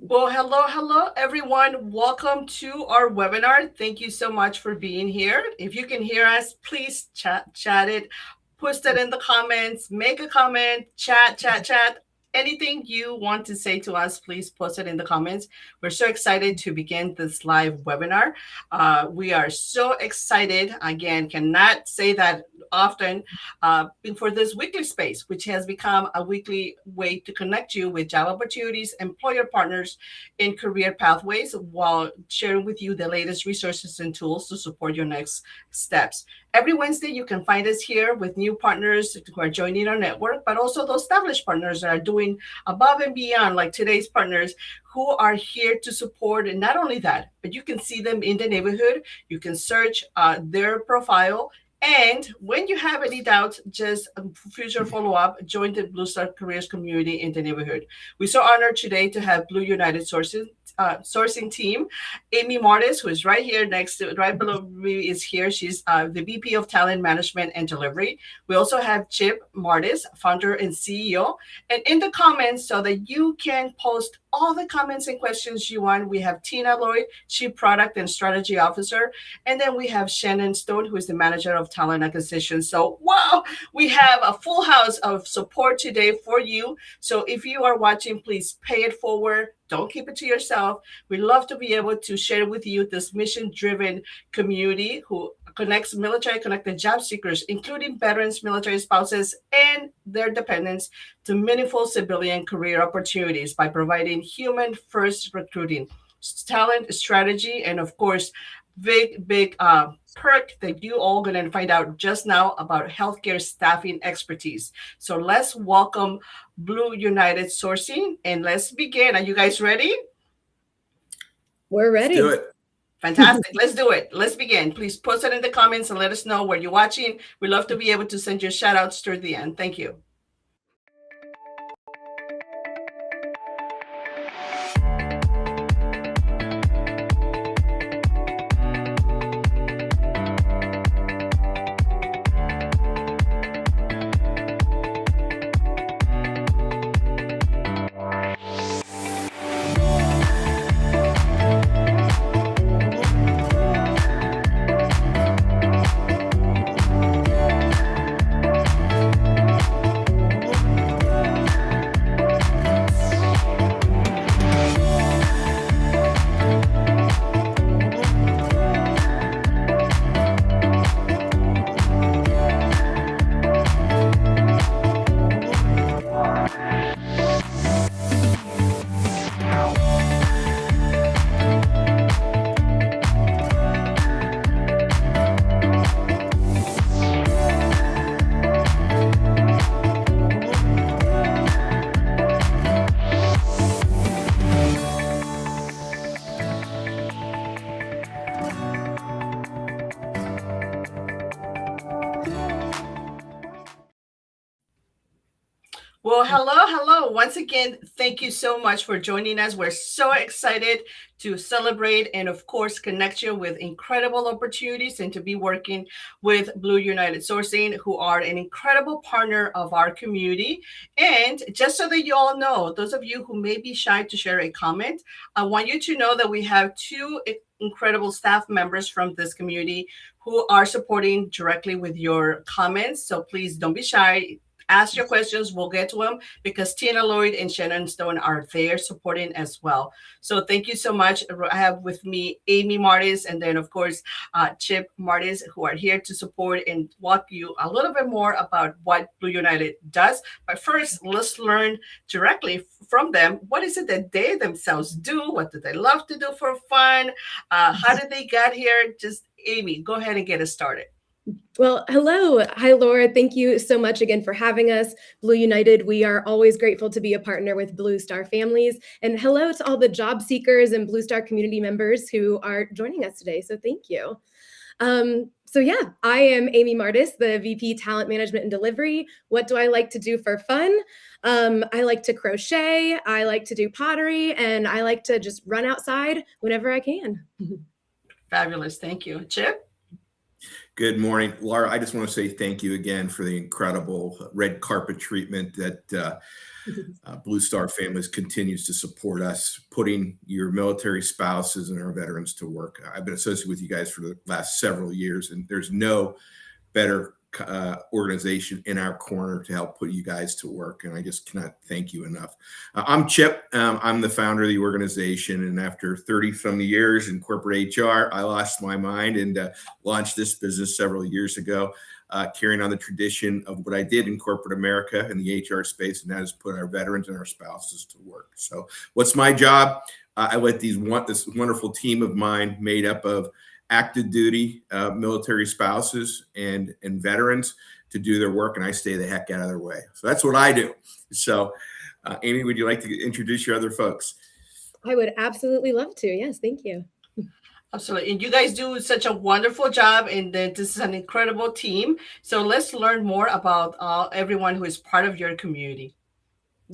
Well, hello, everyone. Welcome to our webinar. Thank you so much for being here. If you can hear us, please chat it, post it in the comments, make a comment, chat. Anything you want to say to us, please post it in the comments. We're so excited to begin this live webinar. We are so excited. Again, cannot say that often for this weekly space, which has become a weekly way to connect you with job opportunities, employer partners, in career pathways while sharing with you the latest resources and tools to support your next steps. Every Wednesday, you can find us here with new partners who are joining our network, but also those established partners that are doing above and beyond, like today's partners who are here to support. And not only that, but you can see them in the neighborhood. You can search their profile. And when you have any doubts, just future follow-up, join the Blue Star Careers community in the neighborhood. We're so honored today to have Blue United sourcing team. Amy Martis, who is right here right below me, is here. She's the VP of Talent Management and Delivery. We also have Chip Martis, founder and CEO. And in the comments, so that you can post all the comments and questions you want, we have Tina Lloyd, Chief Product and Strategy Officer. And then we have Shannon Stone, who is the Manager of Talent Acquisition. So, wow, we have a full house of support today for you. So if you are watching, please pay it forward. Don't keep it to yourself. We love to be able to share with you this mission-driven community who connects military-connected job seekers, including veterans, military spouses, and their dependents, to meaningful civilian career opportunities by providing human-first recruiting, talent strategy, and of course, big perk that you all going to find out just now about healthcare staffing expertise. So let's welcome Blue United Sourcing and let's begin. Are you guys ready? We're ready. Let's do it. Fantastic. Let's do it. Let's begin. Please post it in the comments and let us know where you're watching. We'd love to be able to send your shout outs toward the end. Thank you. Well, hello. Once again, thank you so much for joining us. We're so excited to celebrate and, of course, connect you with incredible opportunities and to be working with Blue United Sourcing, who are an incredible partner of our community. And just so that you all know, those of you who may be shy to share a comment, I want you to know that we have two incredible staff members from this community who are supporting directly with your comments. So please don't be shy. Ask your questions. We'll get to them because Tina Lloyd and Shannon Stone are there supporting as well. So thank you so much. I have with me Amy Martis and then, of course, Chip Martis, who are here to support and walk you a little bit more about what Blue United does. But first, let's learn directly from them. What is it that they themselves do? What do they love to do for fun? How did they get here? Just Amy, go ahead and get us started. Well, hello. Hi, Laura. Thank you so much again for having us. Blue United, we are always grateful to be a partner with Blue Star families. And hello to all the job seekers and Blue Star community members who are joining us today. So thank you. I am Amy Martis, the VP Talent Management and Delivery. What do I like to do for fun? I like to crochet, I like to do pottery, and I like to just run outside whenever I can. Fabulous. Thank you. Chip? Good morning, Laura. I just want to say thank you again for the incredible red carpet treatment that Blue Star Families continues to support us, putting your military spouses and our veterans to work. I've been associated with you guys for the last several years, and there's no better organization in our corner to help put you guys to work. And I just cannot thank you enough. I'm Chip. I'm the founder of the organization. And after 30 some years in corporate HR, I lost my mind and launched this business several years ago, carrying on the tradition of what I did in corporate America in the HR space, and that is put our veterans and our spouses to work. So what's my job? I let this wonderful team of mine made up of active duty military spouses and veterans to do their work, and I stay the heck out of their way. So that's what I do. So, Amy, would you like to introduce your other folks? I would absolutely love to. Yes, thank you. Absolutely. And you guys do such a wonderful job, and this is an incredible team. So let's learn more about everyone who is part of your community.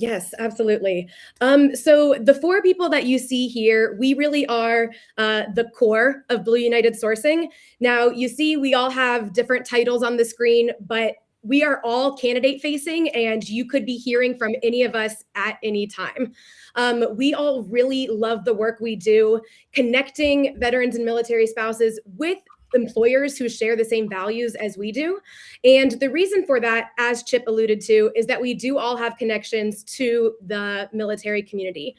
Yes, absolutely. So the four people that you see here, we really are the core of Blue United Sourcing. Now, you see, we all have different titles on the screen, but we are all candidate facing, and you could be hearing from any of us at any time. We all really love the work we do, connecting veterans and military spouses with employers who share the same values as we do. And the reason for that, as Chip alluded to, is that we do all have connections to the military community.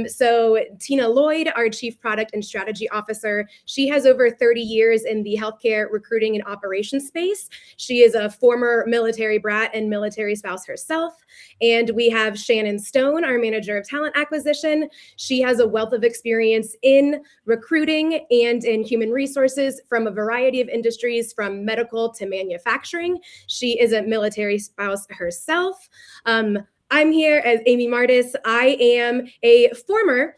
So Tina Lloyd, our Chief Product and Strategy Officer, she has over 30 years in the healthcare recruiting and operations space. She is a former military brat and military spouse herself. And we have Shannon Stone, our Manager of Talent Acquisition. She has a wealth of experience in recruiting and in human resources from a variety of industries, from medical to manufacturing. She is a military spouse herself. I'm here as Amy Martis. I am a former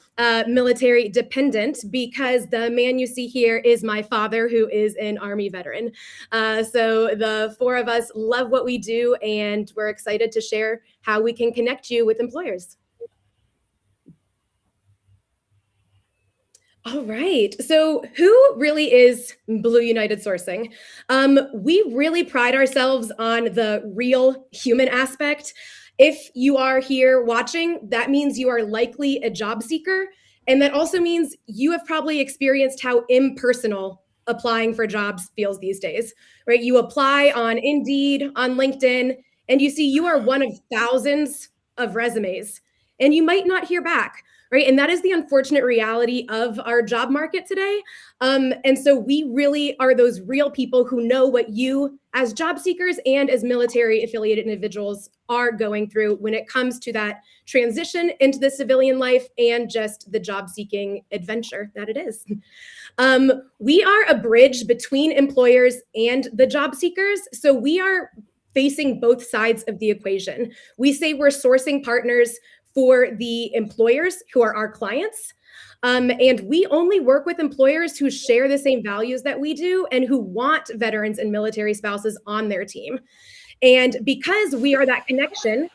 military dependent because the man you see here is my father, who is an Army veteran. So the four of us love what we do, and we're excited to share how we can connect you with employers. All right. So, who really is Blue United Sourcing? We really pride ourselves on the real human aspect. If you are here watching, that means you are likely a job seeker. And that also means you have probably experienced how impersonal applying for jobs feels these days, right? You apply on Indeed, on LinkedIn, and you see you are one of thousands of resumes, and you might not hear back, right? And that is the unfortunate reality of our job market today. And so we really are those real people who know what you, as job seekers and as military affiliated individuals, are going through when it comes to that transition into the civilian life and just the job seeking adventure that it is. We are a bridge between employers and the job seekers. So we are facing both sides of the equation. We say we're sourcing partners for the employers who are our clients. And we only work with employers who share the same values that we do and who want veterans and military spouses on their team. And because we are that connection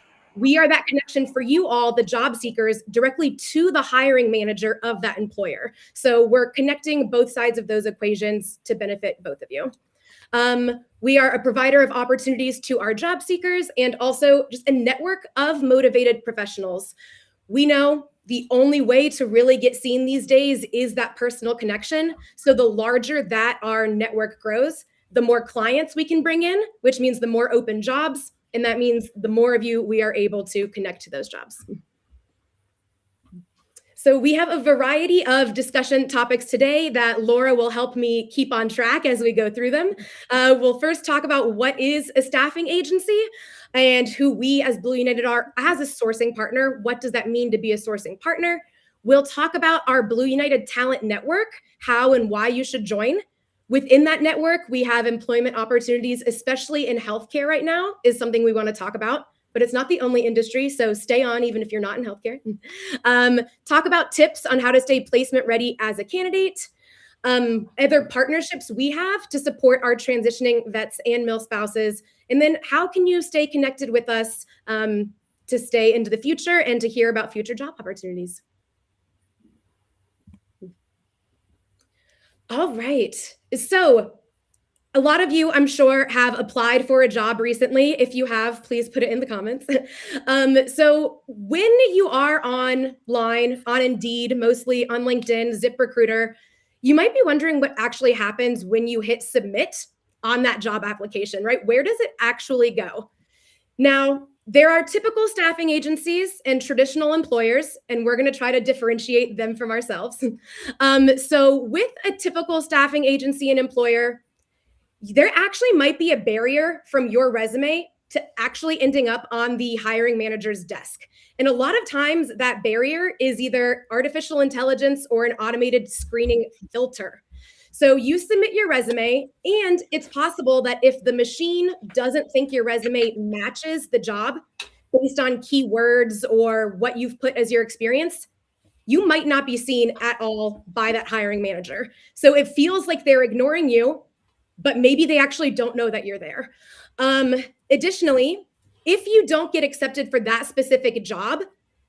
for you all, the job seekers, directly to the hiring manager of that employer. So we're connecting both sides of those equations to benefit both of you. We are a provider of opportunities to our job seekers and also just a network of motivated professionals. We know the only way to really get seen these days is that personal connection. So the larger that our network grows, the more clients we can bring in, which means the more open jobs. And that means the more of you we are able to connect to those jobs. So we have a variety of discussion topics today that Laura will help me keep on track as we go through them. We'll first talk about what is a staffing agency and who we as Blue United are as a sourcing partner. What does that mean to be a sourcing partner? We'll talk about our Blue United Talent Network, how and why you should join. Within that network, we have employment opportunities, especially in healthcare right now, is something we want to talk about. But it's not the only industry, so stay on even if you're not in healthcare. Talk about tips on how to stay placement ready as a candidate. Other partnerships we have to support our transitioning vets and mil spouses. And then how can you stay connected with us to stay into the future and to hear about future job opportunities? All right. So a lot of you, I'm sure, have applied for a job recently. If you have, please put it in the comments. So when you are online, on Indeed, mostly on LinkedIn, ZipRecruiter, you might be wondering what actually happens when you hit submit on that job application, right? Where does it actually go? Now, there are typical staffing agencies and traditional employers, and we're going to try to differentiate them from ourselves. So with a typical staffing agency and employer, there actually might be a barrier from your resume to actually ending up on the hiring manager's desk. And a lot of times that barrier is either artificial intelligence or an automated screening filter. So you submit your resume, and it's possible that if the machine doesn't think your resume matches the job based on keywords or what you've put as your experience, you might not be seen at all by that hiring manager. So it feels like they're ignoring you, but maybe they actually don't know that you're there. Additionally, if you don't get accepted for that specific job,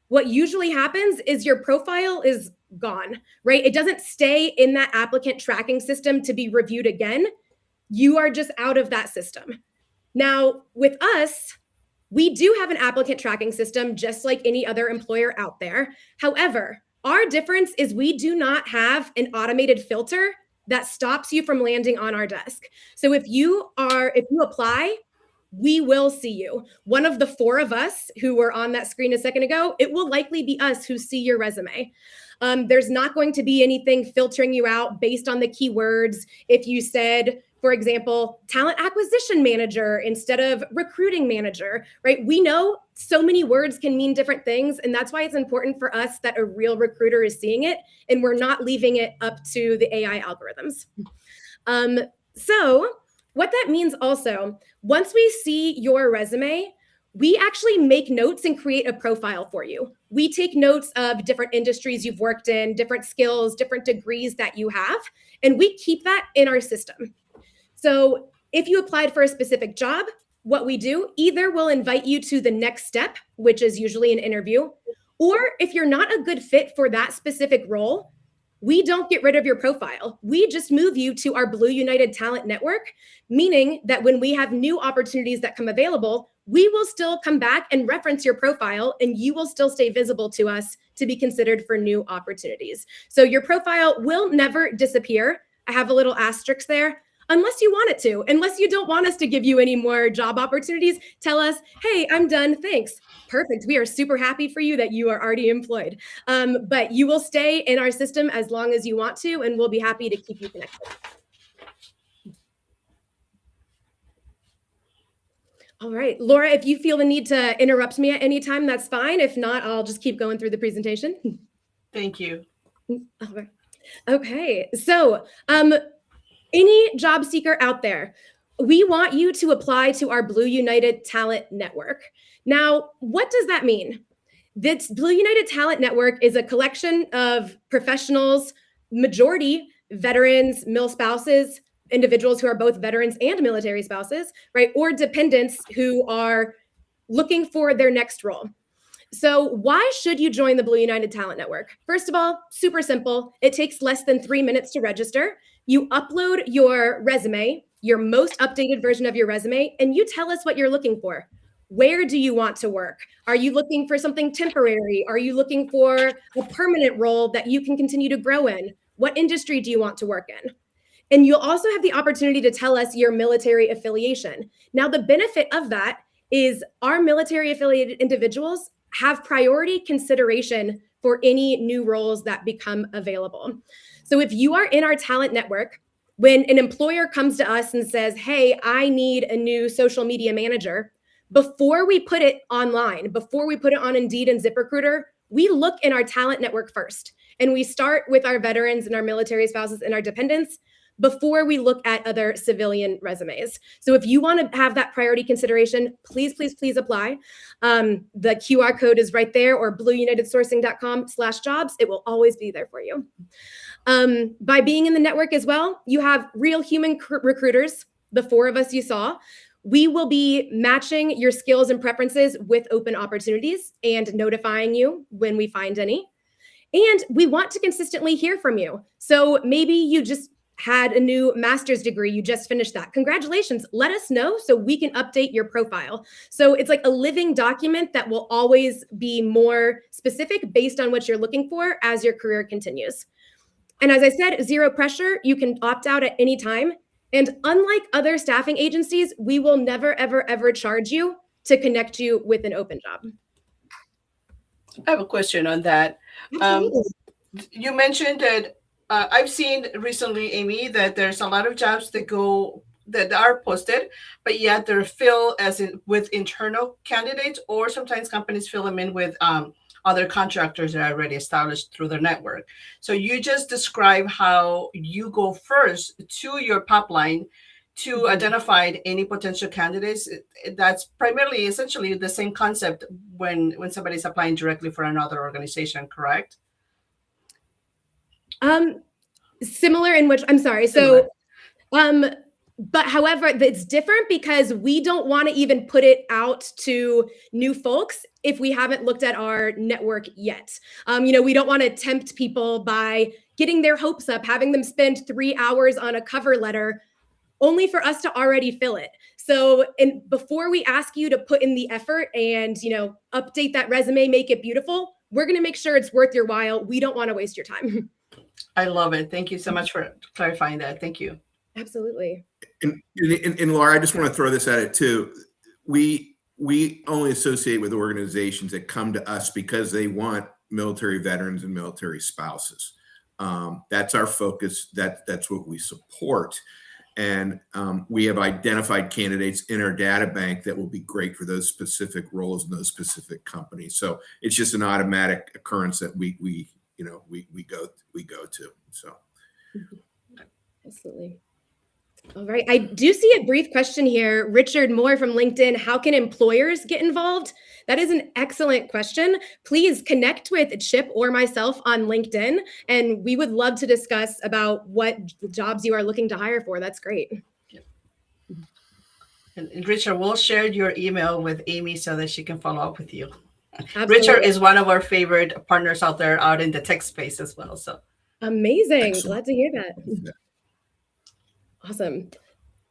what usually happens is your profile is gone, right? It doesn't stay in that applicant tracking system to be reviewed again. You are just out of that system. Now, with us, we do have an applicant tracking system just like any other employer out there. However, our difference is we do not have an automated filter that stops you from landing on our desk. So if you apply, we will see you. One of the four of us who were on that screen a second ago, it will likely be us who see your resume. There's not going to be anything filtering you out based on the keywords. If you said, for example, talent acquisition manager instead of recruiting manager, right? We know so many words can mean different things. And that's why it's important for us that a real recruiter is seeing it and we're not leaving it up to the AI algorithms. So what that means also, once we see your resume, we actually make notes and create a profile for you. We take notes of different industries you've worked in, different skills, different degrees that you have, and we keep that in our system. So if you applied for a specific job, what we do, either we'll invite you to the next step, which is usually an interview, or if you're not a good fit for that specific role, we don't get rid of your profile. We just move you to our Blue United Talent Network, meaning that when we have new opportunities that come available, we will still come back and reference your profile and you will still stay visible to us to be considered for new opportunities. So your profile will never disappear. I have a little asterisk there. Unless you want it to, unless you don't want us to give you any more job opportunities, tell us, hey, I'm done, thanks. Perfect. We are super happy for you that you are already employed. But you will stay in our system as long as you want to, and we'll be happy to keep you connected. All right, Laura, if you feel the need to interrupt me at any time, that's fine. If not, I'll just keep going through the presentation. Thank you. All right. Okay, so any job seeker out there, we want you to apply to our Blue United Talent Network. Now, what does that mean? This Blue United Talent Network is a collection of professionals, majority veterans, mil spouses, individuals who are both veterans and military spouses, right? Or dependents who are looking for their next role. So why should you join the Blue United Talent Network? First of all, super simple. It takes less than 3 minutes to register. You upload your resume, your most updated version of your resume, and you tell us what you're looking for. Where do you want to work? Are you looking for something temporary? Are you looking for a permanent role that you can continue to grow in? What industry do you want to work in? And you'll also have the opportunity to tell us your military affiliation. Now, the benefit of that is our military affiliated individuals have priority consideration for any new roles that become available. So if you are in our talent network, when an employer comes to us and says, hey, I need a new social media manager, before we put it online, before we put it on Indeed and ZipRecruiter, we look in our talent network first. And we start with our veterans and our military spouses and our dependents, before we look at other civilian resumes. So if you want to have that priority consideration, please, please, please apply. The QR code is right there, or blueunitedsourcing.com/jobs. It will always be there for you. By being in the network as well, you have real human recruiters, the 4 of us you saw. We will be matching your skills and preferences with open opportunities and notifying you when we find any. And we want to consistently hear from you. So maybe you just had a new master's degree, you just finished that. Congratulations. Let us know so we can update your profile. So it's like a living document that will always be more specific based on what you're looking for as your career continues. And as I said, zero pressure. You can opt out at any time. And unlike other staffing agencies, we will never, ever, ever charge you to connect you with an open job. I have a question on that. You mentioned that I've seen recently, Amy, that there's a lot of jobs that are posted, but yet they're filled with internal candidates, or sometimes companies fill them in with other contractors that are already established through their network. So you just describe how you go first to your pipeline to identify any potential candidates. That's primarily, essentially, the same concept when somebody's applying directly for another organization, correct? Similar in which, I'm sorry. Similar. So, but however, it's different because we don't want to even put it out to new folks if we haven't looked at our network yet. We don't want to tempt people by getting their hopes up, having them spend 3 hours on a cover letter only for us to already fill it. So, and before we ask you to put in the effort and, update that resume, make it beautiful, we're going to make sure it's worth your while. We don't want to waste your time. I love it. Thank you so much for clarifying that. Thank you. Absolutely. And Laura, I just want to throw this at it too. We only associate with organizations that come to us because they want military veterans and military spouses. That's our focus. That's what we support. And we have identified candidates in our data bank that will be great for those specific roles in those specific companies. So it's just an automatic occurrence that we go to. So absolutely. All right. I do see a brief question here. Richard Moore from LinkedIn. How can employers get involved? That is an excellent question. Please connect with Chip or myself on LinkedIn, and we would love to discuss about what jobs you are looking to hire for. That's great. And Richard, we'll share your email with Amy so that she can follow up with you. Absolutely. Richard is one of our favorite partners out there, out in the tech space as well. So amazing. Excellent. Glad to hear that. Yeah. Awesome.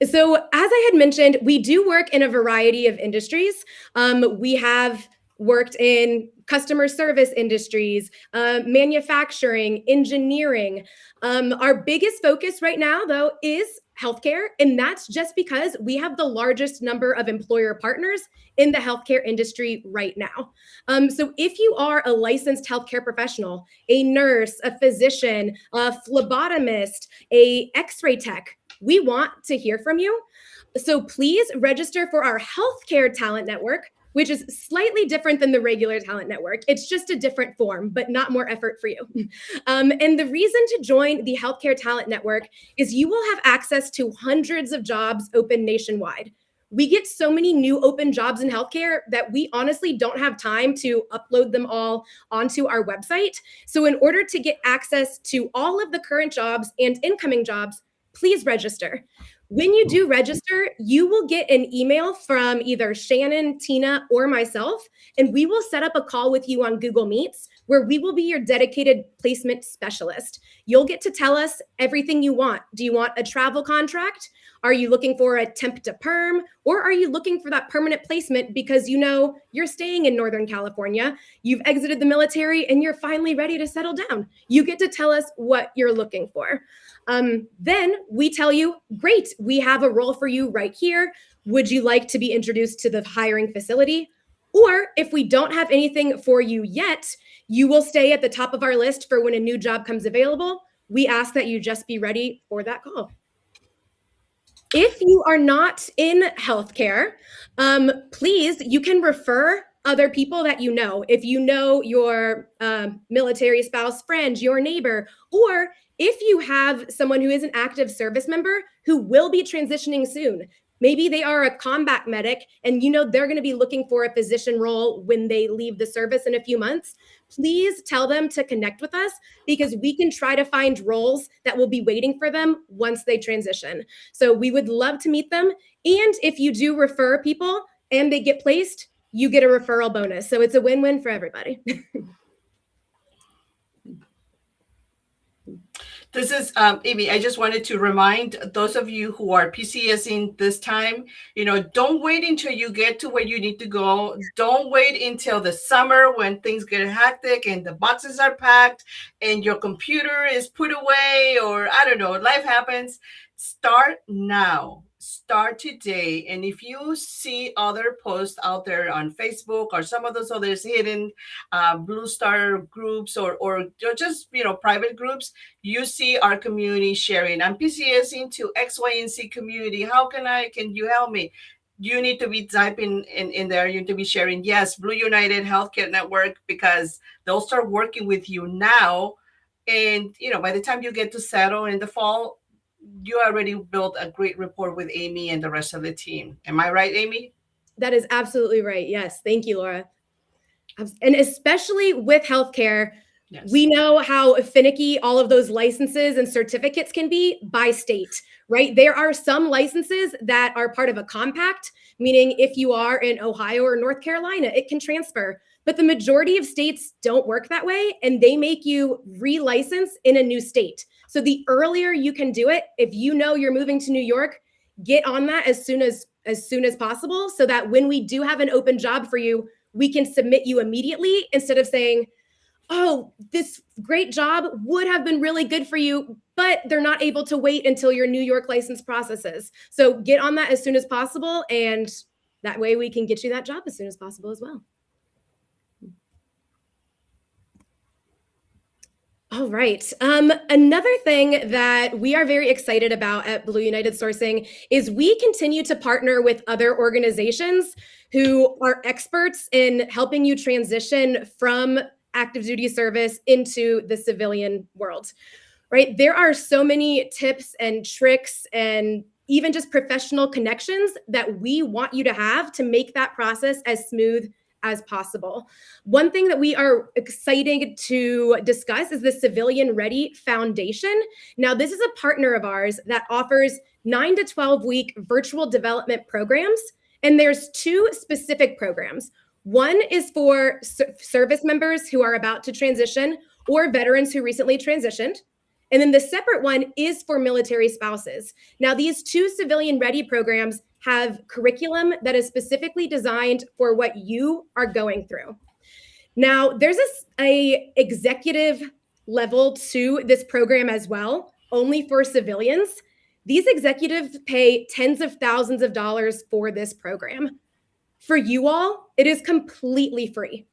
So as I had mentioned, we do work in a variety of industries. We have worked in customer service industries, manufacturing, engineering. Our biggest focus right now, though, is healthcare. And that's just because we have the largest number of employer partners in the healthcare industry right now. So if you are a licensed healthcare professional, a nurse, a physician, a phlebotomist, a x-ray tech, we want to hear from you. So please register for our healthcare talent network, which is slightly different than the regular talent network. It's just a different form, but not more effort for you. And the reason to join the healthcare talent network is you will have access to hundreds of jobs open nationwide. We get so many new open jobs in healthcare that we honestly don't have time to upload them all onto our website. So in order to get access to all of the current jobs and incoming jobs, please register. When you do register, you will get an email from either Shannon, Tina, or myself, and we will set up a call with you on Google Meets where we will be your dedicated placement specialist. You'll get to tell us everything you want. Do you want a travel contract? Are you looking for a temp to perm? Or are you looking for that permanent placement because you're staying in Northern California, you've exited the military, and you're finally ready to settle down? You get to tell us what you're looking for. Then we tell you, great, we have a role for you right here. Would you like to be introduced to the hiring facility? Or if we don't have anything for you yet, you will stay at the top of our list for when a new job comes available. We ask that you just be ready for that call. If you are not in healthcare, please, you can refer other people that you know. If you know your military spouse friend, your neighbor, or if you have someone who is an active service member who will be transitioning soon, maybe they are a combat medic and you know they're going to be looking for a physician role when they leave the service in a few months, please tell them to connect with us because we can try to find roles that will be waiting for them once they transition. So we would love to meet them. And if you do refer people and they get placed, you get a referral bonus. So it's a win-win for everybody. This is Amy. I just wanted to remind those of you who are PCSing this time, don't wait until you get to where you need to go. Don't wait until the summer when things get hectic and the boxes are packed and your computer is put away, or I don't know, life happens. Start now. Start today. And if you see other posts out there on Facebook or some of those others hidden Blue Star groups or just private groups, you see our community sharing. I'm PCSing to X, Y, and Z community. Can you help me? You need to be typing in there. You need to be sharing, yes, Blue United Healthcare Network, because they'll start working with you now. And, by the time you get to settle in the fall, you already built a great rapport with Amy and the rest of the team. Am I right, Amy? That is absolutely right. Yes. Thank you, Laura. And especially with healthcare, yes, we know how finicky all of those licenses and certificates can be by state, right? There are some licenses that are part of a compact, meaning if you are in Ohio or North Carolina, it can transfer. But the majority of states don't work that way, and they make you relicense in a new state. So the earlier you can do it, if you know you're moving to New York, get on that as soon as possible, so that when we do have an open job for you, we can submit you immediately instead of saying, oh, this great job would have been really good for you, but they're not able to wait until your New York license processes. So get on that as soon as possible, and that way we can get you that job as soon as possible as well. All right. Another thing that we are very excited about at Blue United Sourcing is we continue to partner with other organizations who are experts in helping you transition from active duty service into the civilian world, right? There are so many tips and tricks and even just professional connections that we want you to have to make that process as smooth as possible. One thing that we are excited to discuss is the Civilian Ready Foundation. Now, this is a partner of ours that offers 9 to 12-week virtual development programs, and there's 2 specific programs. One is for service members who are about to transition or veterans who recently transitioned. And then the separate one is for military spouses. Now, these 2 Civilian Ready programs have curriculum that is specifically designed for what you are going through. Now, there's a executive level to this program as well, only for civilians. These executives pay tens of thousands of dollars for this program. For you all, it is completely free.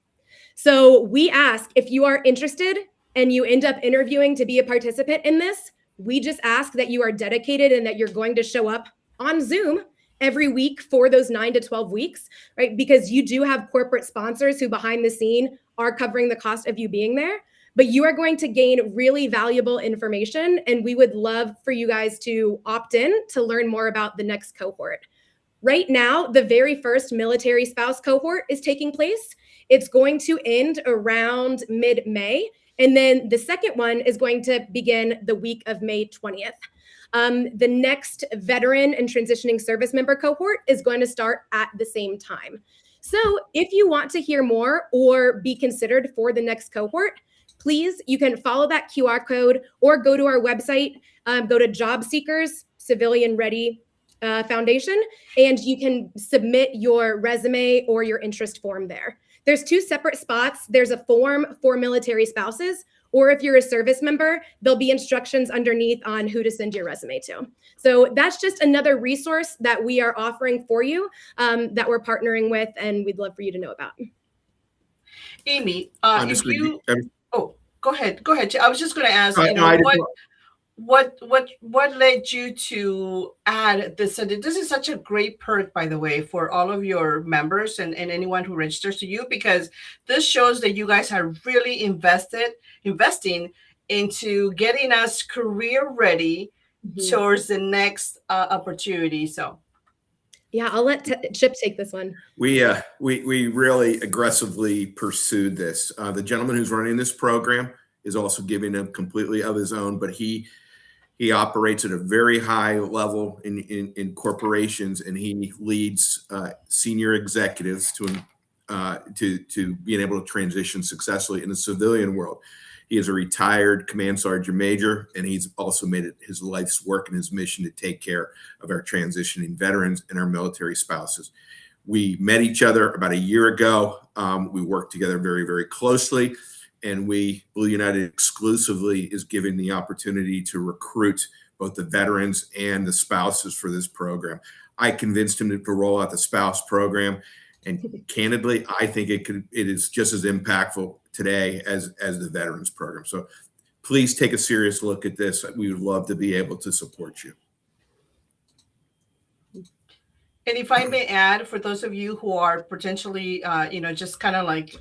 So we ask, if you are interested and you end up interviewing to be a participant in this, we just ask that you are dedicated and that you're going to show up on Zoom every week for those 9 to 12 weeks, right? Because you do have corporate sponsors who behind the scene are covering the cost of you being there, but you are going to gain really valuable information. And we would love for you guys to opt in to learn more about the next cohort. Right now, the very first military spouse cohort is taking place. It's going to end around mid-May. And then the second one is going to begin the week of May 20th. The next veteran and transitioning service member cohort is going to start at the same time. So if you want to hear more or be considered for the next cohort, please, you can follow that QR code or go to our website, go to Job Seekers Civilian Ready Foundation, and you can submit your resume or your interest form there. There's 2 separate spots. There's a form for military spouses, or if you're a service member, there'll be instructions underneath on who to send your resume to. So that's just another resource that we are offering for you that we're partnering with, and we'd love for you to know about. Amy, go ahead. I was just going to ask, what led you to add this? So this is such a great perk, by the way, for all of your members and anyone who registers to you, because this shows that you guys are really investing into getting us career ready towards the next opportunity. So yeah, I'll let Chip take this one. We really aggressively pursued this. The gentleman who's running this program is also giving them completely of his own, but he operates at a very high level in corporations, and he leads senior executives to being able to transition successfully in the civilian world. He is a retired command sergeant major, and he's also made it his life's work and his mission to take care of our transitioning veterans and our military spouses. We met each other about a year ago. We worked together very, very closely, and Blue United exclusively is giving the opportunity to recruit both the veterans and the spouses for this program. I convinced him to roll out the spouse program, and candidly, I think it is just as impactful today as the veterans program. So please take a serious look at this. We would love to be able to support you. And if I may add, for those of you who are potentially, just kind of like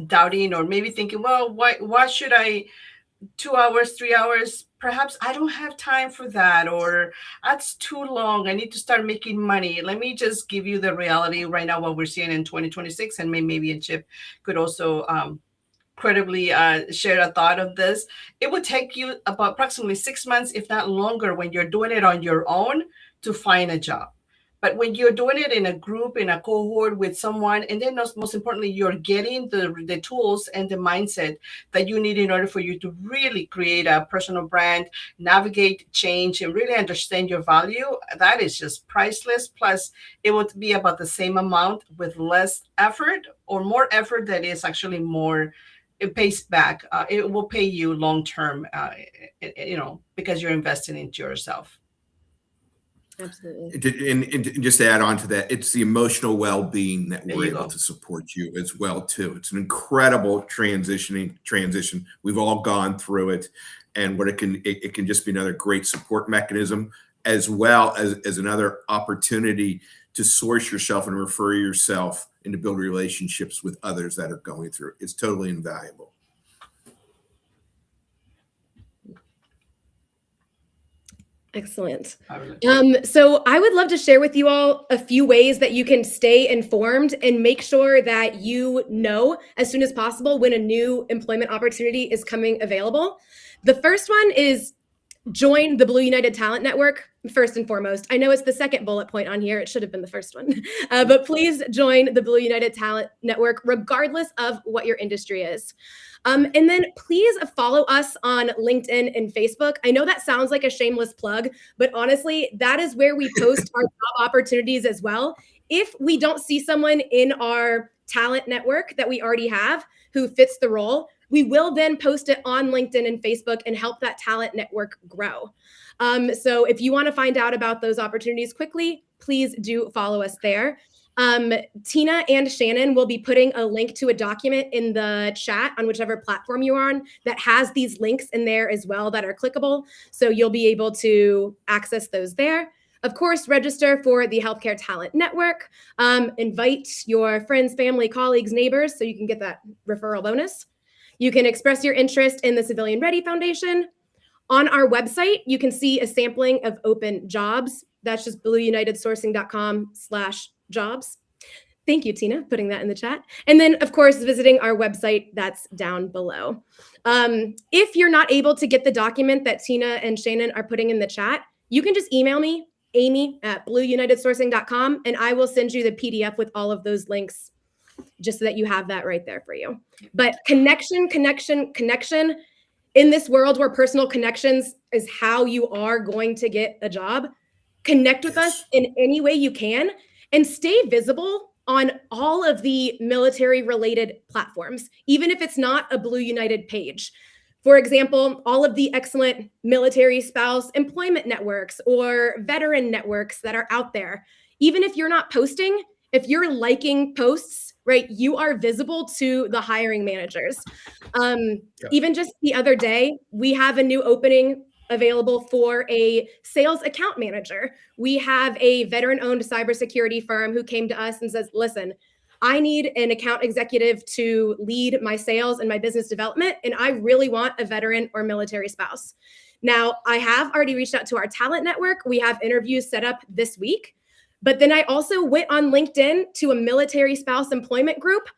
doubting or maybe thinking, well, why should I 2 hours, 3 hours? Perhaps I don't have time for that, or that's too long. I need to start making money. Let me just give you the reality right now, what we're seeing in 2026, and maybe a Chip could also credibly share a thought of this. It would take you about approximately 6 months, if not longer, when you're doing it on your own to find a job. But when you're doing it in a group, in a cohort with someone, and then most importantly, you're getting the tools and the mindset that you need in order for you to really create a personal brand, navigate change, and really understand your value, that is just priceless. Plus, it would be about the same amount with less effort, or more effort that is actually more, it pays back. It will pay you long term, because you're investing into yourself. Absolutely. And just to add on to that, it's the emotional well-being that we're able to support you as well too. It's an incredible transition. We've all gone through it, and what it can just be another great support mechanism, as well as another opportunity to source yourself and refer yourself and to build relationships with others that are going through it. It's totally invaluable. Excellent. So I would love to share with you all a few ways that you can stay informed and make sure that you know as soon as possible when a new employment opportunity is coming available. The first one is join the Blue United Talent Network, first and foremost. I know it's the second bullet point on here. It should have been the first one. But please join the Blue United Talent Network, regardless of what your industry is. And then please follow us on LinkedIn and Facebook. I know that sounds like a shameless plug, but honestly, that is where we post our job opportunities as well. If we don't see someone in our talent network that we already have who fits the role, we will then post it on LinkedIn and Facebook and help that talent network grow. So if you want to find out about those opportunities quickly, please do follow us there. Tina and Shannon will be putting a link to a document in the chat on whichever platform you're on that has these links in there as well that are clickable. So you'll be able to access those there. Of course, register for the Healthcare Talent Network. Invite your friends, family, colleagues, neighbors so you can get that referral bonus. You can express your interest in the Civilian Ready Foundation. On our website, you can see a sampling of open jobs. That's just blueunitedsourcing.com/jobs. Thank you, Tina, putting that in the chat. And then, of course, visiting our website that's down below. If you're not able to get the document that Tina and Shannon are putting in the chat, you can just email me, amy@blueunitedsourcing.com, and I will send you the PDF with all of those links just so that you have that right there for you. But connection in this world where personal connections is how you are going to get a job. Connect with us in any way you can and stay visible on all of the military related platforms, even if it's not a Blue United page. For example, all of the excellent military spouse employment networks or veteran networks that are out there. Even if you're not posting, if you're liking posts, right, you are visible to the hiring managers. Even just the other day, we have a new opening available for a sales account manager. We have a veteran-owned cybersecurity firm who came to us and says, listen, I need an account executive to lead my sales and my business development, and I really want a veteran or military spouse. Now, I have already reached out to our talent network. We have interviews set up this week. But then I also went on LinkedIn to a military spouse employment group.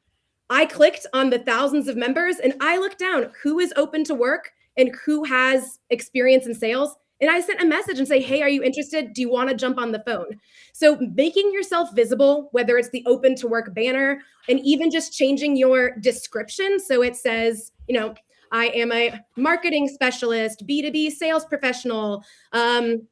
I clicked on the thousands of members and I looked down who is open to work and who has experience in sales. And I sent a message and say, hey, are you interested? Do you want to jump on the phone? So making yourself visible, whether it's the open to work banner and even just changing your description. So it says, I am a marketing specialist, B2B sales professional,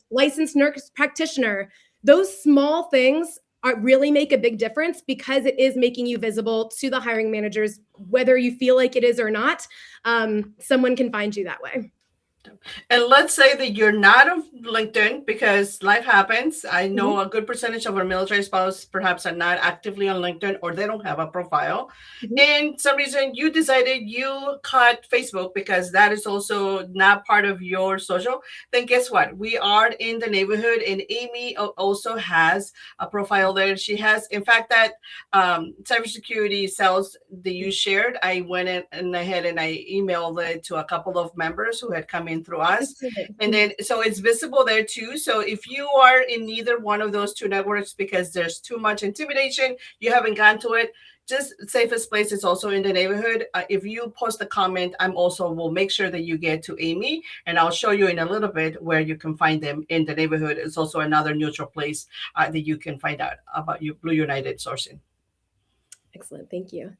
licensed nurse practitioner. Those small things really make a big difference because it is making you visible to the hiring managers, whether you feel like it is or not. Someone can find you that way. And let's say that you're not on LinkedIn because life happens. I know a good percentage of our military spouse perhaps are not actively on LinkedIn or they don't have a profile. And some reason you decided you cut Facebook because that is also not part of your social. Then guess what? We are in the neighborhood and Amy also has a profile there. She has, in fact, that cybersecurity sales that you shared, I went in ahead and I emailed it to a couple of members who had come in through us. And then so it's visible there too. So if you are in neither one of those two networks because there's too much intimidation, you haven't gone to it, just safest place is also in the neighborhood. If you post a comment, will make sure that you get to Amy, and I'll show you in a little bit where you can find them in the neighborhood. It's also another neutral place that you can find out about Blue United sourcing. Excellent. Thank you.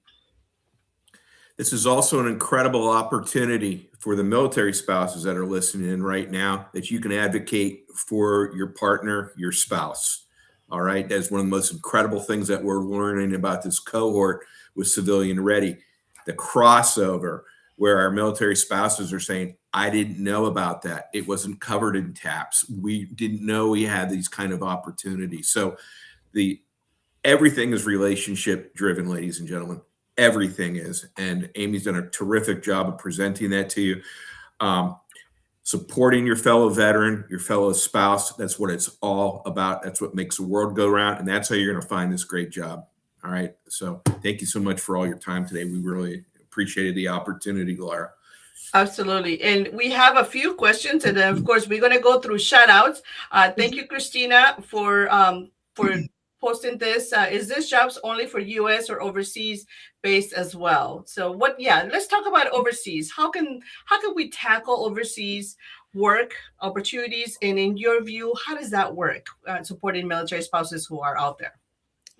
This is also an incredible opportunity for the military spouses that are listening in right now, that you can advocate for your partner, your spouse. All right. That's one of the most incredible things that we're learning about this cohort with Civilian Ready. The crossover where our military spouses are saying, I didn't know about that. It wasn't covered in TAPS. We didn't know we had these kind of opportunities. So everything is relationship driven, ladies and gentlemen. Everything is. And Amy's done a terrific job of presenting that to you. Supporting your fellow veteran, your fellow spouse. That's what it's all about. That's what makes the world go round. And that's how you're going to find this great job. All right. So thank you so much for all your time today. We really appreciated the opportunity, Laura. Absolutely. And we have a few questions. And then, of course, we're going to go through shout outs. Thank you, Christina, for posting this. Is this jobs only for US or overseas based as well? So let's talk about overseas. How can we tackle overseas work opportunities? And in your view, how does that work, supporting military spouses who are out there?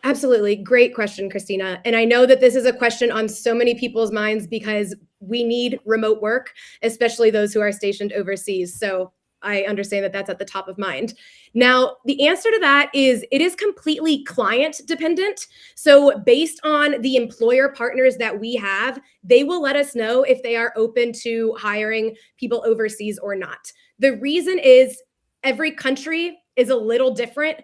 Absolutely. Great question, Christina. And I know that this is a question on so many people's minds because we need remote work, especially those who are stationed overseas. So I understand that that's at the top of mind. Now, the answer to that is it is completely client dependent. So based on the employer partners that we have, they will let us know if they are open to hiring people overseas or not. The reason is every country is a little different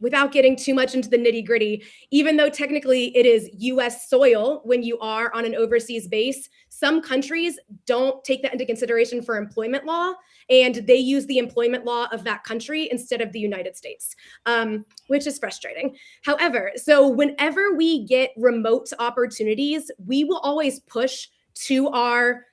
without getting too much into the nitty gritty, even though technically it is US soil when you are on an overseas base, some countries don't take that into consideration for employment law, and they use the employment law of that country instead of the United States, which is frustrating. However, so whenever we get remote opportunities, we will always push to our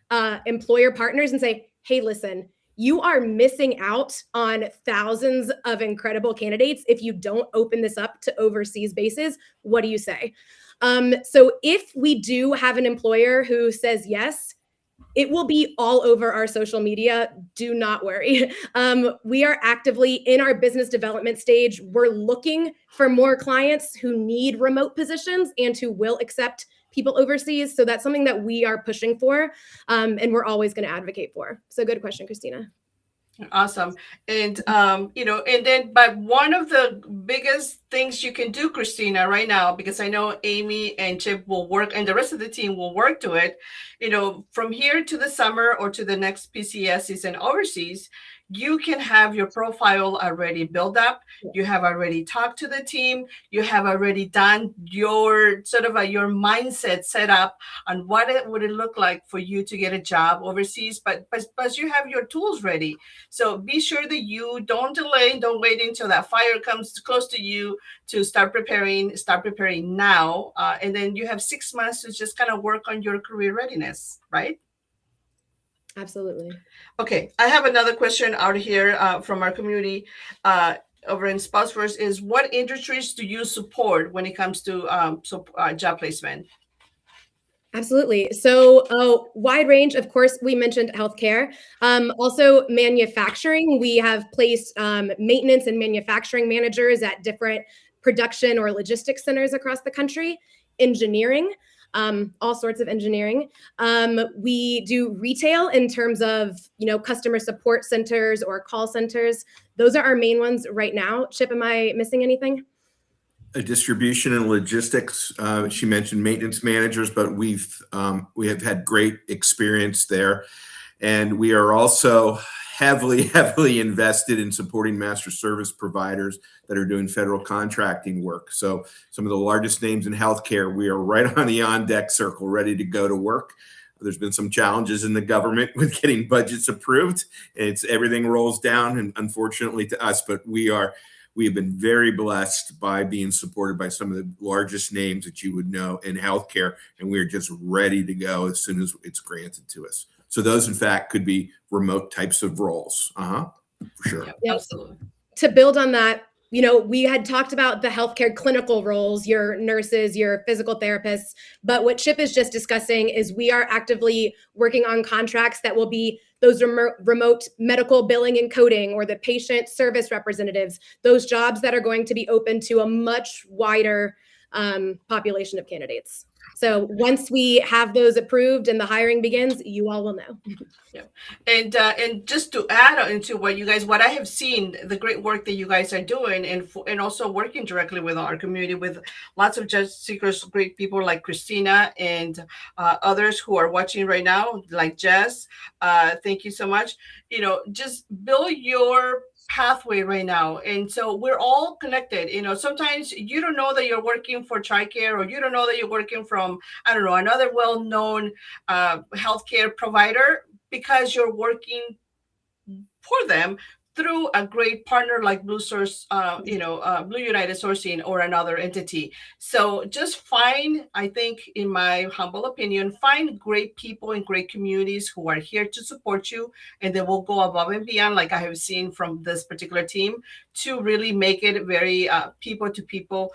employer partners and say, hey, listen, you are missing out on thousands of incredible candidates if you don't open this up to overseas bases. What do you say? So if we do have an employer who says yes, it will be all over our social media. Do not worry. We are actively in our business development stage. We're looking for more clients who need remote positions and who will accept people overseas. So that's something that we are pushing for, and we're always going to advocate for. So good question, Christina. Awesome. And, but one of the biggest things you can do, Christina, right now, because I know Amy and Chip will work and the rest of the team will work to it, from here to the summer or to the next PCS season overseas, you can have your profile already built up. You have already talked to the team. You have already done your sort of your mindset set up on what it would it look like for you to get a job overseas. But you have your tools ready. So be sure that you don't delay, don't wait until that fire comes close to you to start preparing. Start preparing now, and then you have 6 months to just kind of work on your career readiness, right? Absolutely. Okay, I have another question out here from our community over in Spouse First is what industries do you support when it comes to job placement? Absolutely. So, a wide range. Of course, we mentioned healthcare. Also, manufacturing. We have placed maintenance and manufacturing managers at different production or logistics centers across the country. Engineering, all sorts of engineering. We do retail in terms of customer support centers or call centers. Those are our main ones right now. Chip, am I missing anything? Distribution and logistics. She mentioned maintenance managers, but we have had great experience there, and we are also heavily invested in supporting master service providers that are doing federal contracting work. So some of the largest names in healthcare, we are right on the on deck circle, ready to go to work. There's been some challenges in the government with getting budgets approved. It's everything rolls down, and unfortunately to us, but we have been very blessed by being supported by some of the largest names that you would know in healthcare, and we're just ready to go as soon as it's granted to us. So those, in fact, could be remote types of roles. For sure. Yep, absolutely. To build on that, we had talked about the healthcare clinical roles, your nurses, your physical therapists. But what Chip is just discussing is we are actively working on contracts that will be those remote medical billing and coding or the patient service representatives, those jobs that are going to be open to a much wider population of candidates. So once we have those approved and the hiring begins, you all will know. Yeah, and just to add into what I have seen, the great work that you guys are doing, and also working directly with our community, with lots of job seekers, great people like Christina and others who are watching right now, like Jess. Thank you so much. Just build your pathway right now, and so we're all connected. Sometimes you don't know that you're working for TRICARE, or you don't know that you're working from, I don't know, another well-known healthcare provider, because you're working for them through a great partner like Blue Source, Blue United Sourcing, or another entity. So just find, I think, in my humble opinion, find great people in great communities who are here to support you, and they will go above and beyond, like I have seen from this particular team, to really make it very people to people,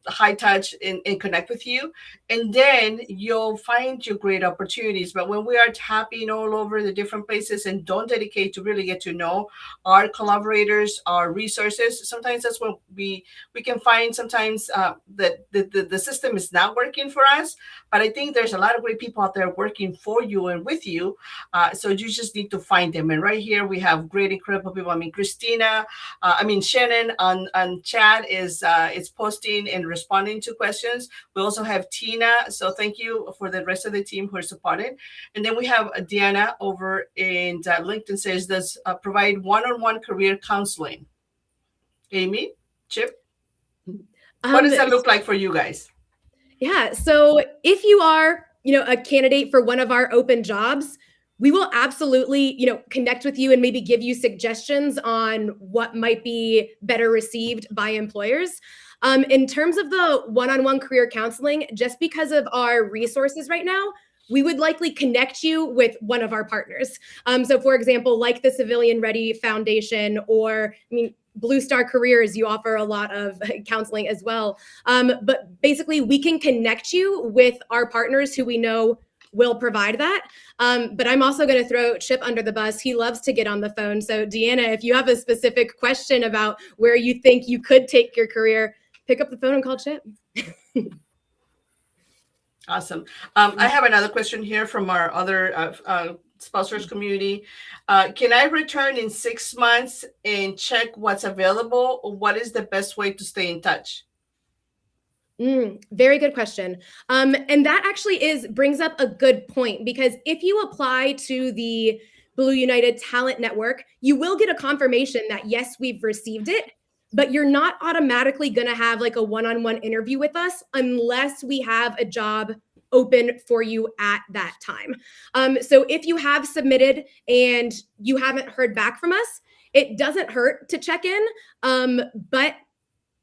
high touch, and connect with you. And then you'll find your great opportunities. But when we are tapping all over the different places and don't dedicate to really get to know our collaborators, our resources, sometimes that's when we can find sometimes that the system is not working for us. But I think there's a lot of great people out there working for you and with you. So you just need to find them. And right here we have great, incredible people. I mean, Shannon on chat is posting and responding to questions. We also have Tina. So thank you for the rest of the team who are supporting. And then we have Diana over in LinkedIn says, does provide one-on-one career counseling. Amy, Chip, what does that look like for you guys? Yeah. So if you are, a candidate for one of our open jobs, we will absolutely, connect with you and maybe give you suggestions on what might be better received by employers. In terms of the one-on-one career counseling, just because of our resources right now, we would likely connect you with one of our partners. So for example, like the Civilian Ready Foundation, or Blue Star Careers, you offer a lot of counseling as well. But basically, we can connect you with our partners who we know will provide that. But I'm also going to throw Chip under the bus. He loves to get on the phone. So Deanna, if you have a specific question about where you think you could take your career, pick up the phone and call Chip. Awesome. I have another question here from our other sponsors community. Can I return in 6 months and check what's available? What is the best way to stay in touch? Very good question. And that actually brings up a good point, because if you apply to the Blue United Talent Network, you will get a confirmation that yes, we've received it, but you're not automatically going to have like a one-on-one interview with us unless we have a job open for you at that time. So if you have submitted and you haven't heard back from us, it doesn't hurt to check in. But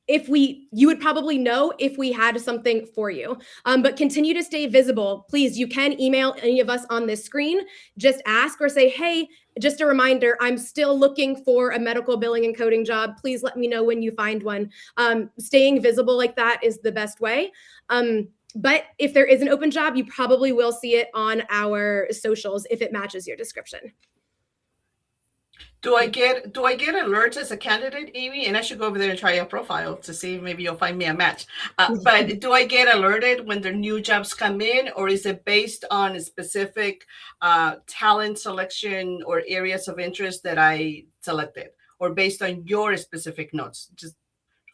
you would probably know if we had something for you. But continue to stay visible. Please, you can email any of us on this screen. Just ask or say, hey, just a reminder, I'm still looking for a medical billing and coding job. Please let me know when you find one. Staying visible like that is the best way. But if there is an open job, you probably will see it on our socials if it matches your description. Do I get alerts as a candidate, Amy? And I should go over there and try your profile to see if maybe you'll find me a match. But do I get alerted when the new jobs come in, or is it based on a specific talent selection or areas of interest that I selected, or based on your specific notes? Just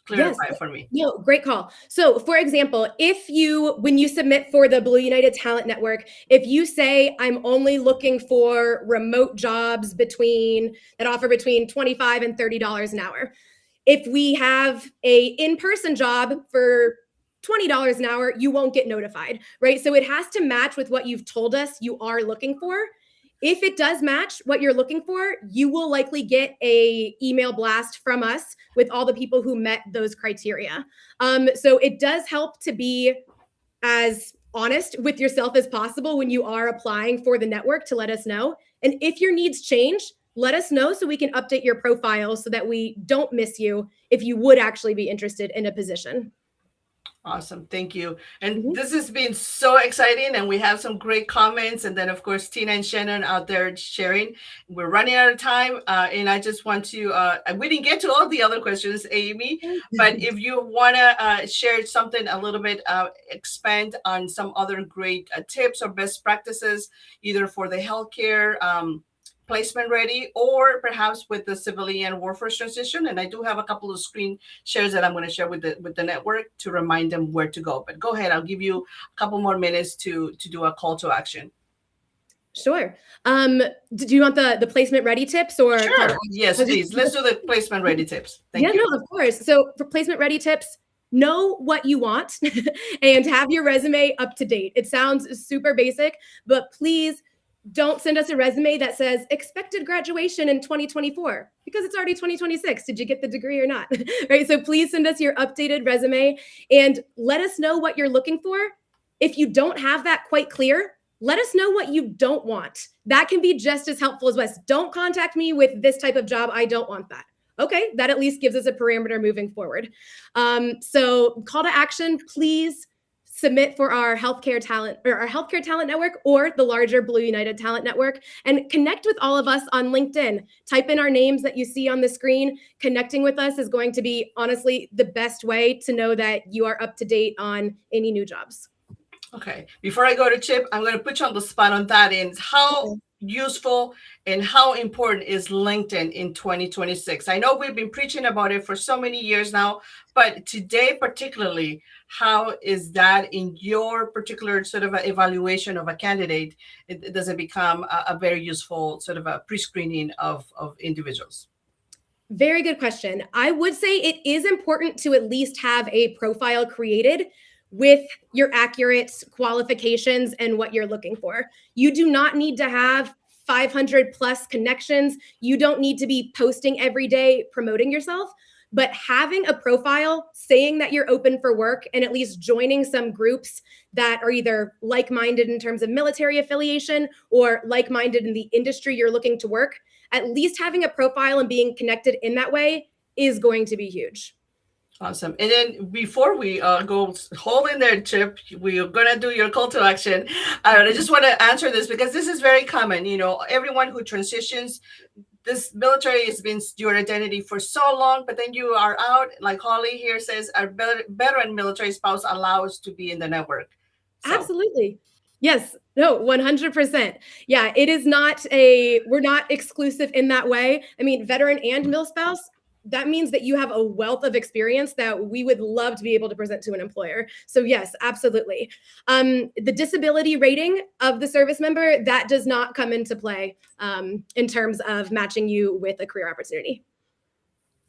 clarify Yes. for me. No, great call. So, for example, when you submit for the Blue United Talent Network, if you say I'm only looking for remote jobs that offer between $25 and $30 an hour, if we have a in-person job for $20 an hour, you won't get notified, right? So it has to match with what you've told us you are looking for. If it does match what you're looking for, you will likely get a email blast from us with all the people who met those criteria. So it does help to be as honest with yourself as possible when you are applying for the network to let us know. And if your needs change, let us know so we can update your profile so that we don't miss you if you would actually be interested in a position. Awesome. Thank you. And this has been so exciting. And we have some great comments. And then, of course, Tina and Shannon out there sharing. We're running out of time. And I just want to, we didn't get to all the other questions, Amy, but if you want to share something a little bit, expand on some other great tips or best practices, either for the healthcare placement ready, or perhaps with the civilian workforce transition. And I do have a couple of screen shares that I'm going to share with the network to remind them where to go. But go ahead, I'll give you a couple more minutes to do a call to action. Sure. Do you want the placement ready tips or? Sure. Yes, please. Let's do the placement ready tips. Thank you. No, of course. So for placement ready tips, know what you want and have your resume up to date. It sounds super basic, but please don't send us a resume that says expected graduation in 2024 because it's already 2026. Did you get the degree or not? Right. So please send us your updated resume and let us know what you're looking for. If you don't have that quite clear, let us know what you don't want. That can be just as helpful as Wes. Don't contact me with this type of job. I don't want that. Okay. That at least gives us a parameter moving forward. So call to action, please submit for our healthcare talent network or the larger Blue United Talent Network, and connect with all of us on LinkedIn. Type in our names that you see on the screen. Connecting with us is going to be honestly the best way to know that you are up to date on any new jobs. Okay. Before I go to Chip, I'm going to put you on the spot on that. And how useful and how important is LinkedIn in 2026? I know we've been preaching about it for so many years now, but today particularly, how is that in your particular sort of evaluation of a candidate? Does it become a very useful sort of a pre-screening of individuals? Very good question. I would say it is important to at least have a profile created with your accurate qualifications and what you're looking for. You do not need to have 500 plus connections. You don't need to be posting every day promoting yourself, but having a profile saying that you're open for work and at least joining some groups that are either like-minded in terms of military affiliation or like-minded in the industry you're looking to work, at least having a profile and being connected in that way is going to be huge. Awesome. And then before we go, hold in there, Chip, we're going to do your call to action. I just want to answer this because this is very common. You know, everyone who transitions, this military has been your identity for so long, but then you are out, like Holly here says, our veteran military spouse allows to be in the network. So. Absolutely. Yes. No, 100%. Yeah, it is not we're not exclusive in that way. I mean, veteran and mil spouse, that means that you have a wealth of experience that we would love to be able to present to an employer. So yes, absolutely. The disability rating of the service member, that does not come into play in terms of matching you with a career opportunity.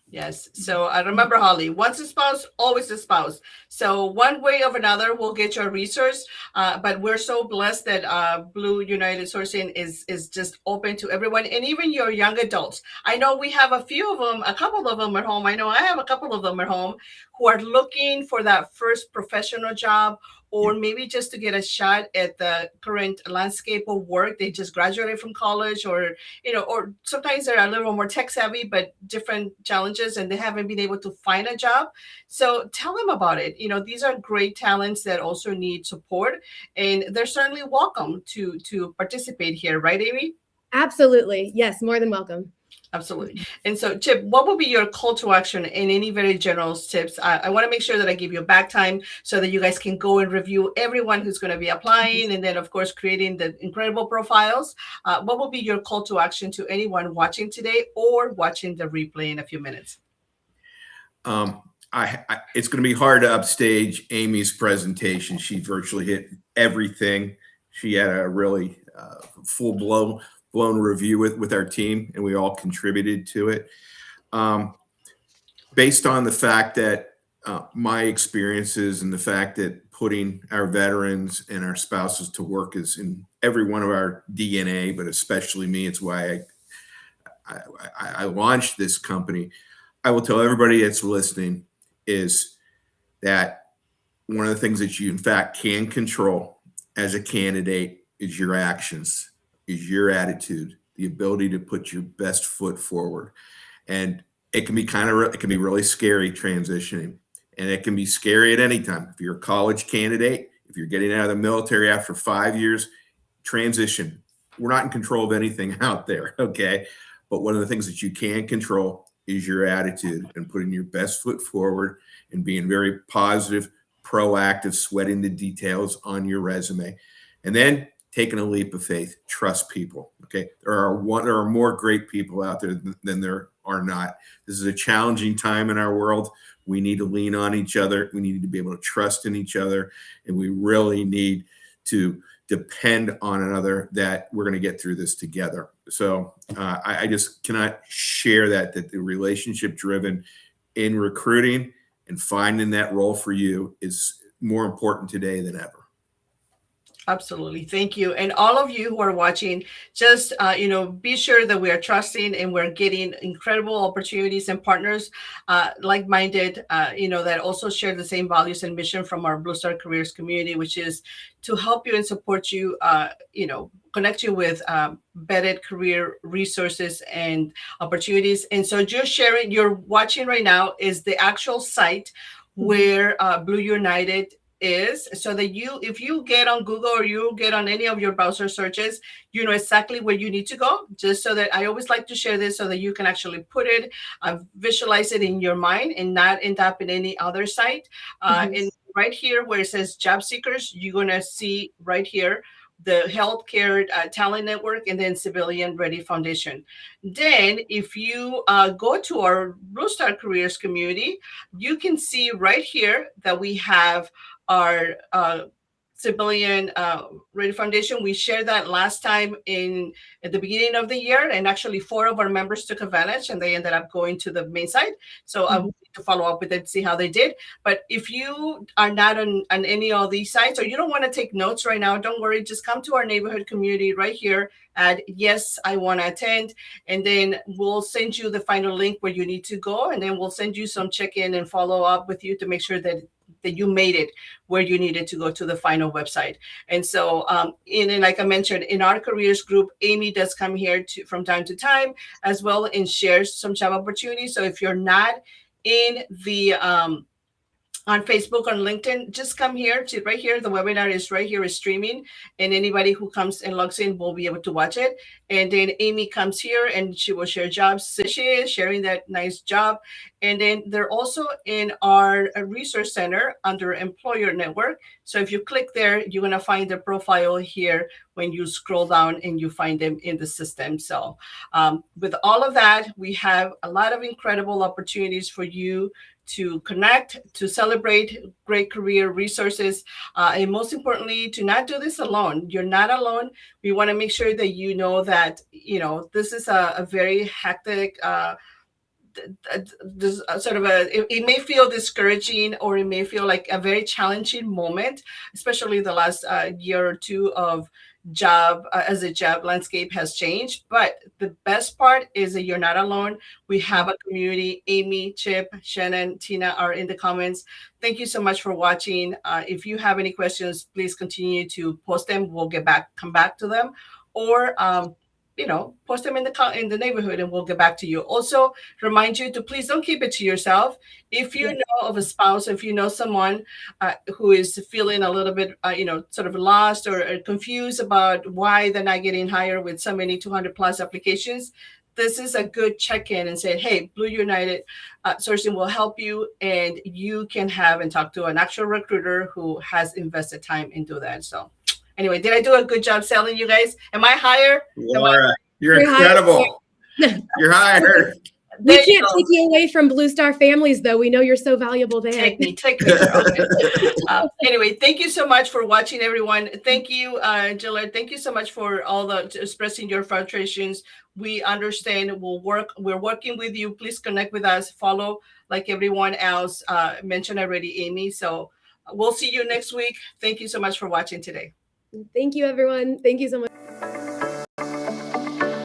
Yes. So I remember, Holly, once a spouse, always a spouse. So one way or another, we'll get your resource. But we're so blessed that Blue United Sourcing is just open to everyone, and even your young adults. I know we have a few of them, a couple of them at home. I know I have a couple of them at home who are looking for that first professional job, or maybe just to get a shot at the current landscape of work. They just graduated from college, or or sometimes they're a little more tech savvy, but different challenges, and they haven't been able to find a job. So tell them about it. These are great talents that also need support, and they're certainly welcome to participate here, right, Amy? Absolutely. Yes, more than welcome. Absolutely. And so, Chip, what would be your call to action in any very general tips? I want to make sure that I give you back time so that you guys can go and review everyone who's going to be applying, and then, of course, creating the incredible profiles. What will be your call to action to anyone watching today or watching the replay in a few minutes? It's going to be hard to upstage Amy's presentation. She virtually hit everything. She had a really full-blown review with our team, and we all contributed to it. Based on the fact that my experiences and the fact that putting our veterans and our spouses to work is in every one of our DNA, but especially me, it's why I launched this company. I will tell everybody that's listening is that one of the things that you in fact can control as a candidate is your actions, is your attitude, the ability to put your best foot forward. And it can be it can be really scary transitioning, and it can be scary at any time. If you're a college candidate, if you're getting out of the military after 5 years, transition. We're not in control of anything out there, okay? But one of the things that you can control is your attitude and putting your best foot forward and being very positive, proactive, sweating the details on your resume. And then taking a leap of faith, trust people. Okay. There are more great people out there than there are not. This is a challenging time in our world. We need to lean on each other. We need to be able to trust in each other. And we really need to depend on another, that we're going to get through this together. So I just cannot share that the relationship driven in recruiting and finding that role for you is more important today than ever. Absolutely. Thank you. And all of you who are watching, just, be sure that we are trusting and we're getting incredible opportunities and partners like-minded, that also share the same values and mission from our Blue Star Careers community, which is to help you and support you, connect you with vetted career resources and opportunities. And so you're watching right now is the actual site where Blue United is, so that if you get on Google or you get on any of your browser searches, you know exactly where you need to go. Just so that I always like to share this so that you can actually put it, visualize it in your mind and not end up in any other site. And right here where it says job seekers, you're going to see right here the Healthcare Talent Network, and then Civilian Ready Foundation. Then if you go to our Blue Star Careers community, you can see right here that we have our Civilian Ready Foundation. We shared that last time at the beginning of the year, and actually 4 of our members took advantage and they ended up going to the main site. So I will need to follow up with them to see how they did. But if you are not on any of these sites, or you don't want to take notes right now, don't worry. Just come to our neighborhood community right here at Yes, I Want to Attend, and then we'll send you the final link where you need to go, and then we'll send you some check-in and follow up with you to make sure that you made it where you needed to go to the final website. And so, like I mentioned, in our careers group, Amy does come here from time to time as well and shares some job opportunities. So if you're not in the on Facebook, on LinkedIn, just come here to right here. The webinar is right here, is streaming, and anybody who comes and logs in will be able to watch it. And then Amy comes here and she will share jobs. So she is sharing that nice job. And then they're also in our resource center under Employer Network. So if you click there, you're going to find their profile here when you scroll down and you find them in the system. So with all of that, we have a lot of incredible opportunities for you to connect, to celebrate great career resources, and most importantly, to not do this alone. You're not alone. We want to make sure that you know that, this is a very hectic, this sort of it may feel discouraging, or it may feel like a very challenging moment, especially the last year or two of job as the job landscape has changed. But the best part is that you're not alone. We have a community. Amy, Chip, Shannon, Tina are in the comments. Thank you so much for watching. If you have any questions, please continue to post them. We'll come back to them, or post them in the neighborhood, and we'll get back to you. Also, remind you to please don't keep it to yourself. If you know of a spouse, if you know someone who is feeling a little bit, sort of lost or confused about why they're not getting hired with so many 200 plus applications, this is a good check-in and say, hey, Blue United Sourcing will help you, and you can have and talk to an actual recruiter who has invested time into that. So anyway, did I do a good job selling you guys? Am I higher? Laura, you're incredible. You're hired. We can't take you away from Blue Star families, though. We know you're so valuable there. Take me. Okay. Anyway, thank you so much for watching, everyone. Thank you, Gillette. Thank you so much for all the expressing your frustrations. We understand. We're working with you. Please connect with us. Follow like everyone else mentioned already, Amy. So we'll see you next week. Thank you so much for watching today. Thank you, everyone. Thank you so much.